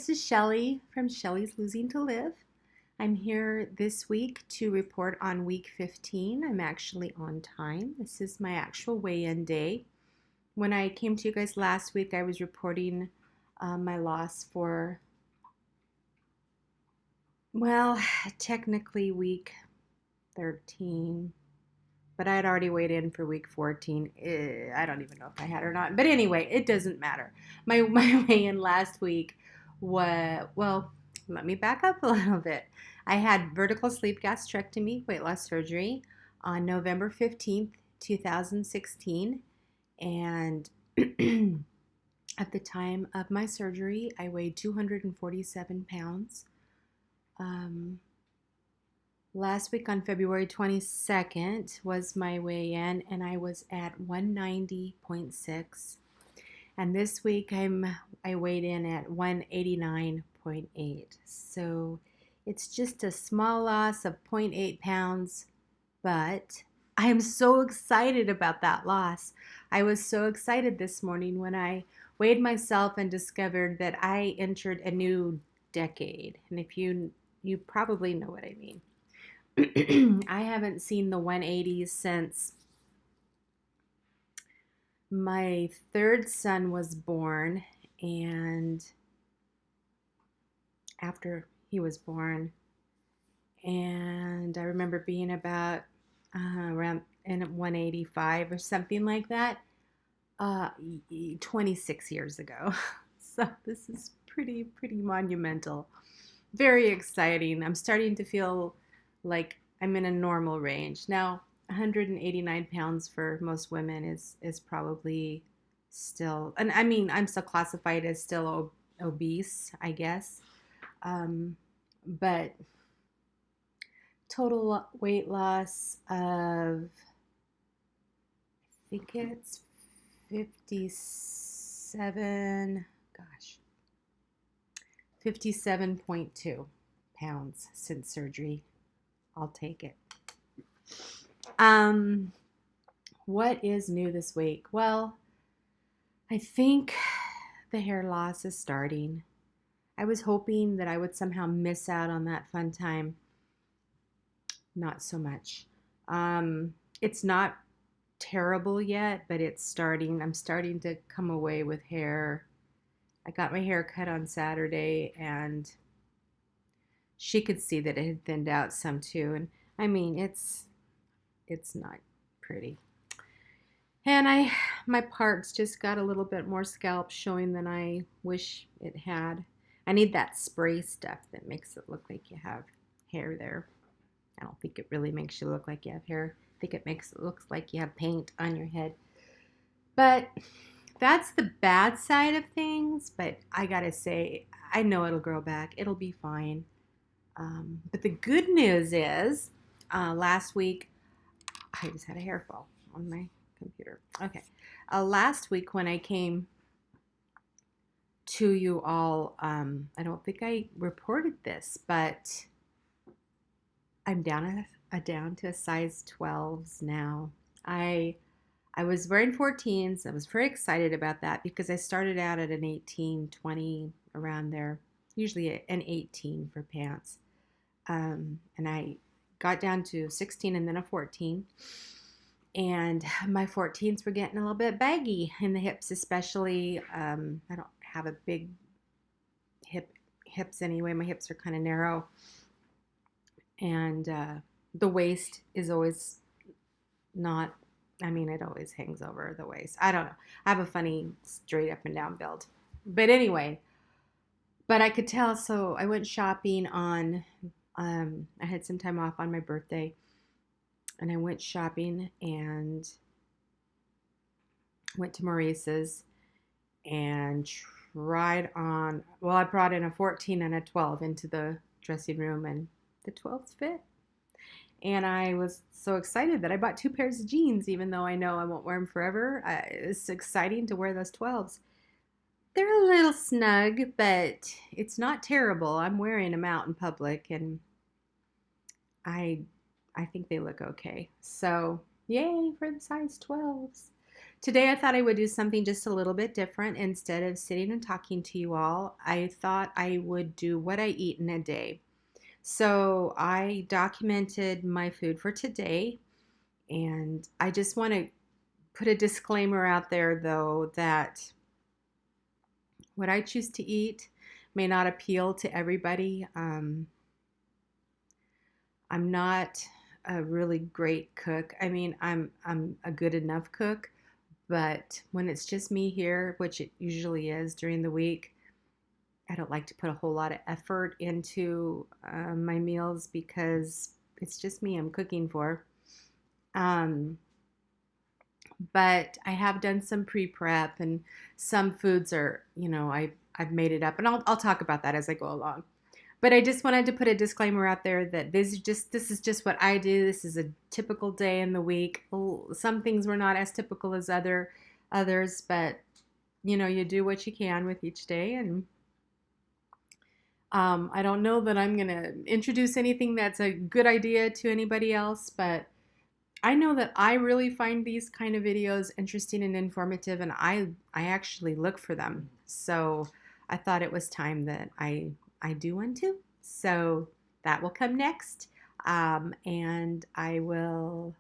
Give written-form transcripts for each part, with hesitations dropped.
this is Shelly from Shelly's Losing to Live. I'm here this week to report on week 15. I'm actually on time. This is my actual weigh-in day. When I came to you guys last week, I was reporting my loss for, well, technically week 13, but I had already weighed in for week 14. I don't even know if I had or not. But anyway, it doesn't matter. My weigh-in last week was, well, let me back up a little bit. I had vertical sleeve gastrectomy, weight loss surgery on November 15th, 2016. And at the time of my surgery, I weighed 247 pounds. Last week on February 22nd was my weigh-in, and I was at 190.6. And this week I weighed in at 189.8. So it's just a small loss of 0.8 pounds, but I am so excited about that loss. I was so excited this morning when I weighed myself and discovered that I entered a new decade. And if you probably know what I mean. I haven't seen the 180s since my third son was born, and after he was born, and I remember being about around in 185 or something like that, 26 years ago. So this is pretty monumental. Very exciting. I'm starting to feel like I'm in a normal range. Now, 189 pounds for most women is probably still, and I mean, I'm still classified as still obese, I guess. But total weight loss of, I think it's 57.2 pounds since surgery. I'll take it. What is new this week? Well, I think the hair loss is starting. I was hoping that I would somehow miss out on that fun time. Not so much. It's not terrible yet, but it's starting. I'm starting to come away with hair. I got my hair cut on Saturday, and she could see that it had thinned out some too. And I mean, it's not pretty. And my parts just got a little bit more scalp showing than I wish it had. I need that spray stuff that makes it look like you have hair there. I don't think it really makes you look like you have hair. I think it makes it look like you have paint on your head. But that's the bad side of things. But I gotta say, I know it'll grow back. It'll be fine. But the good news is, last week, I just had a hair fall on my computer. Okay. Last week when I came to you all, I don't think I reported this, but I'm down to a size 12s now. I was wearing 14s. I was very excited about that because I started out at an 18, 20, around there, usually an 18 for pants. And I got down to 16 and then a 14. And my 14s were getting a little bit baggy in the hips, especially. I don't have a big hips anyway. My hips are kind of narrow. And the waist is always not, I mean, it always hangs over the waist. I don't know. I have a funny straight up and down build. But anyway, but I could tell. So I went shopping on, I had some time off on my birthday. And I went shopping and went to Maurice's and tried on, well, I brought in a 14 and a 12 into the dressing room, and the 12s fit. And I was so excited that I bought 2 pairs of jeans, even though I know I won't wear them forever. It's exciting to wear those 12s. They're a little snug, but it's not terrible. I'm wearing them out in public, and I think they look okay. So, yay for the size 12s. Today I thought I would do something just a little bit different. Instead of sitting and talking to you all, I thought I would do what I eat in a day. So I documented my food for today, and I just want to put a disclaimer out there though that what I choose to eat may not appeal to everybody. I'm not a really great cook. I mean, I'm a good enough cook, but when it's just me here, which it usually is during the week, I don't like to put a whole lot of effort into my meals because it's just me I'm cooking for. Um, but I have done some pre-prep, and some foods are, I've made it up, and I'll talk about that as I go along. But I just wanted to put a disclaimer out there that this is just what I do. This is a typical day in the week. Some things were not as typical as others, but you do what you can with each day. And I don't know that I'm gonna introduce anything that's a good idea to anybody else, but I know that I really find these kind of videos interesting and informative, and I actually look for them. So I thought it was time that I do one too. So that will come next, and I will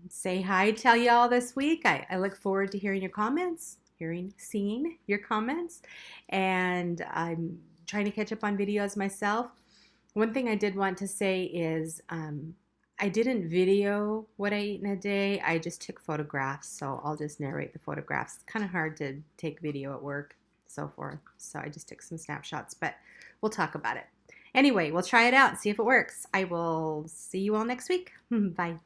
say hi, tell you all this week. I look forward to hearing your comments, seeing your comments, and I'm trying to catch up on videos myself. One thing I did want to say is I didn't video what I eat in a day. I just took photographs, so I'll just narrate the photographs. It's kind of hard to take video at work, so forth. So I just took some snapshots, but we'll talk about it. Anyway, we'll try it out and see if it works. I will see you all next week. Bye.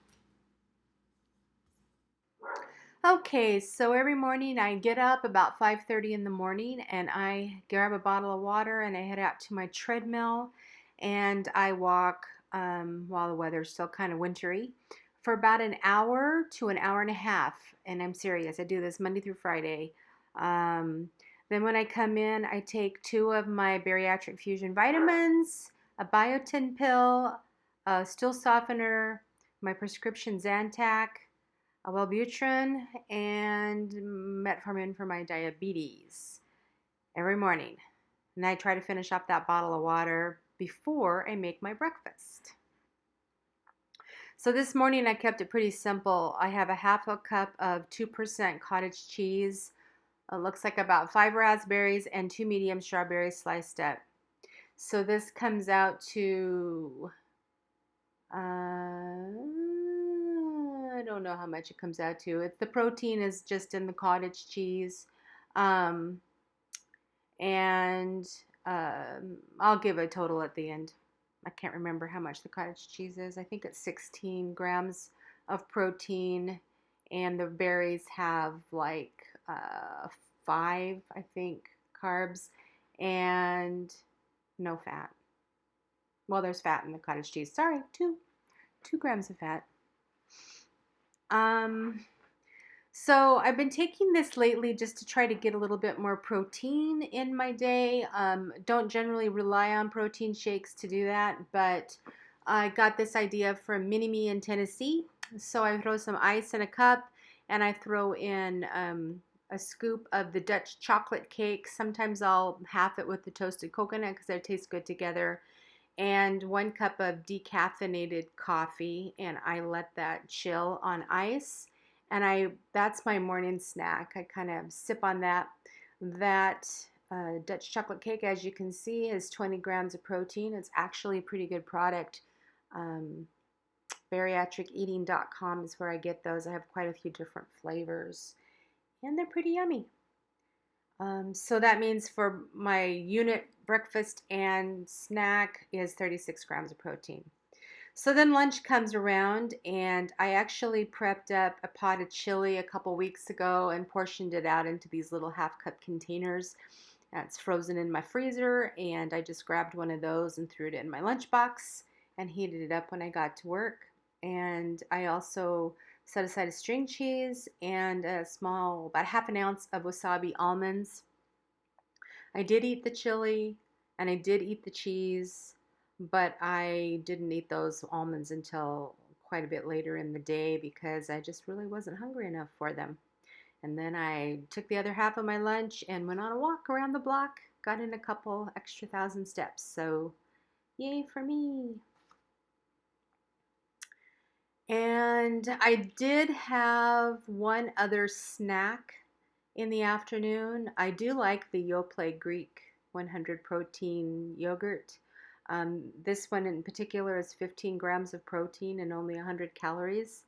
Okay, so every morning I get up about 5:30 in the morning and I grab a bottle of water and I head out to my treadmill and I walk while the weather's still kind of wintry for about an hour to an hour and a half. And I'm serious, I do this Monday through Friday. Um, then when I come in, I take 2 of my bariatric fusion vitamins, a biotin pill, a stool softener, my prescription Zantac, a Wellbutrin, and metformin for my diabetes every morning. And I try to finish up that bottle of water before I make my breakfast. So this morning I kept it pretty simple. I have a half a cup of 2% cottage cheese. It looks like about 5 raspberries and 2 medium strawberries sliced up. So this comes out to I don't know how much it comes out to. The protein is just in the cottage cheese, um, and I'll give a total at the end. I can't remember how much the cottage cheese is. I think it's 16 grams of protein, and the berries have like 5, I think, carbs, and no fat. Well, there's fat in the cottage cheese. Sorry, 2 grams of fat. Um, so I've been taking this lately just to try to get a little bit more protein in my day. Don't generally rely on protein shakes to do that, but I got this idea from Mini-Me in Tennessee. So I throw some ice in a cup and I throw in a scoop of the Dutch chocolate cake. Sometimes I'll half it with the toasted coconut because they taste good together, and 1 cup of decaffeinated coffee, and I let that chill on ice. And that's my morning snack. I kind of sip on that. That Dutch chocolate cake, as you can see, is 20 grams of protein. It's actually a pretty good product. Bariatriceating.com is where I get those. I have quite a few different flavors, and they're pretty yummy. So that means for my unit breakfast and snack is 36 grams of protein. So then lunch comes around, and I actually prepped up a pot of chili a couple weeks ago and portioned it out into these little half-cup containers. That's frozen in my freezer, and I just grabbed one of those and threw it in my lunchbox and heated it up when I got to work. And I also set aside a string cheese and a small, about half an ounce of wasabi almonds. I did eat the chili and I did eat the cheese, but I didn't eat those almonds until quite a bit later in the day because I just really wasn't hungry enough for them. And then I took the other half of my lunch and went on a walk around the block, got in a couple extra thousand steps. So, yay for me. And I did have one other snack in the afternoon. I do like the Yoplait Greek 100 protein yogurt. This one in particular is 15 grams of protein and only 100 calories.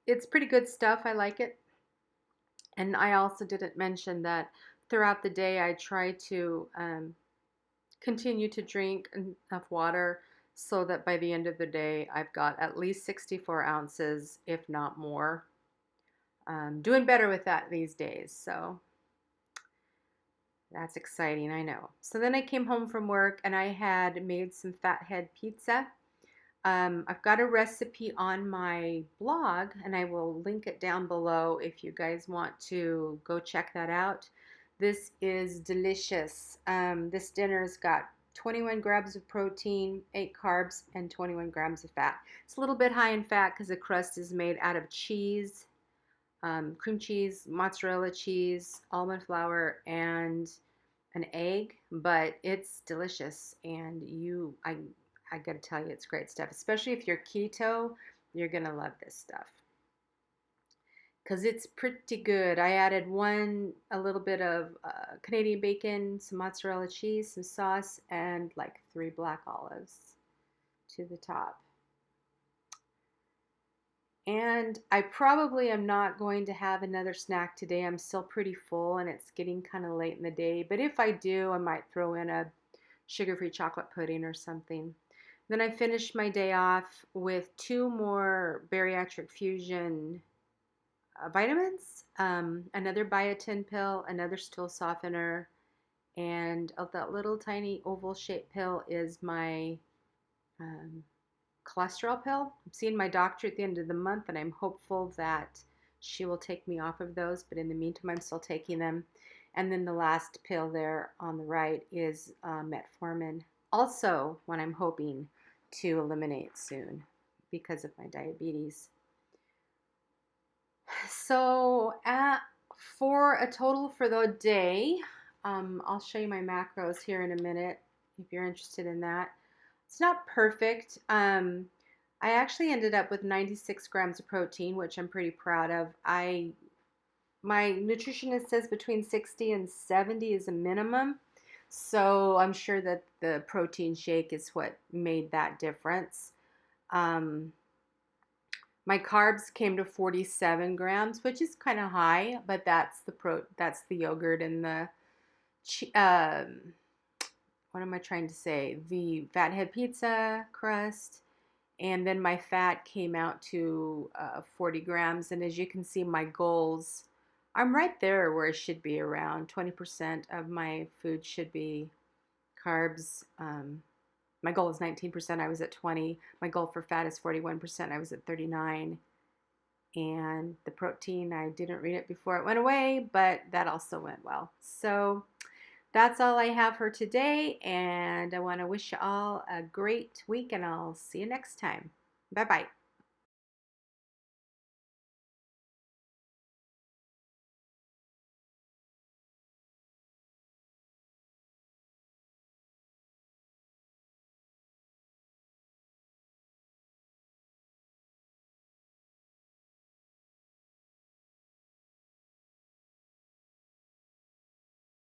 It's pretty good stuff. I like it. And I also didn't mention that throughout the day I try to continue to drink enough water so that by the end of the day I've got at least 64 ounces, if not more. Doing better with that these days, so that's exciting, I know. So then I came home from work and I had made some fathead pizza. I've got a recipe on my blog and I will link it down below if you guys want to go check that out. This is delicious. This dinner's got 21 grams of protein, 8 carbs, and 21 grams of fat. It's a little bit high in fat because the crust is made out of cheese, cream cheese, mozzarella cheese, almond flour, and an egg, but it's delicious. And I gotta tell you, it's great stuff. Especially if you're keto, you're gonna love this stuff because it's pretty good. I added a little bit of Canadian bacon, some mozzarella cheese, some sauce, and like 3 black olives to the top. And I probably am not going to have another snack today. I'm still pretty full and it's getting kind of late in the day. But if I do, I might throw in a sugar-free chocolate pudding or something. Then I finished my day off with 2 more bariatric fusion vitamins, another biotin pill, another stool softener, and that little tiny oval shaped pill is my um, cholesterol pill. I'm seeing my doctor at the end of the month and I'm hopeful that she will take me off of those, but in the meantime I'm still taking them. And then the last pill there on the right is metformin, also one I'm hoping to eliminate soon because of my diabetes. So for a total for the day, I'll show you my macros here in a minute if you're interested in that. It's not perfect. I actually ended up with 96 grams of protein, which I'm pretty proud of. My nutritionist says between 60 and 70 is a minimum. So I'm sure that the protein shake is what made that difference. My carbs came to 47 grams, which is kind of high, but that's the yogurt and the what am I trying to say? The fathead pizza crust, and then my fat came out to 40 grams. And as you can see, my goals, I'm right there where I should be. Around 20% of my food should be carbs. My goal is 19%. I was at 20. My goal for fat is 41%. I was at 39. And the protein, I didn't read it before it went away, but that also went well. So that's all I have for today, and I want to wish you all a great week, and I'll see you next time. Bye-bye.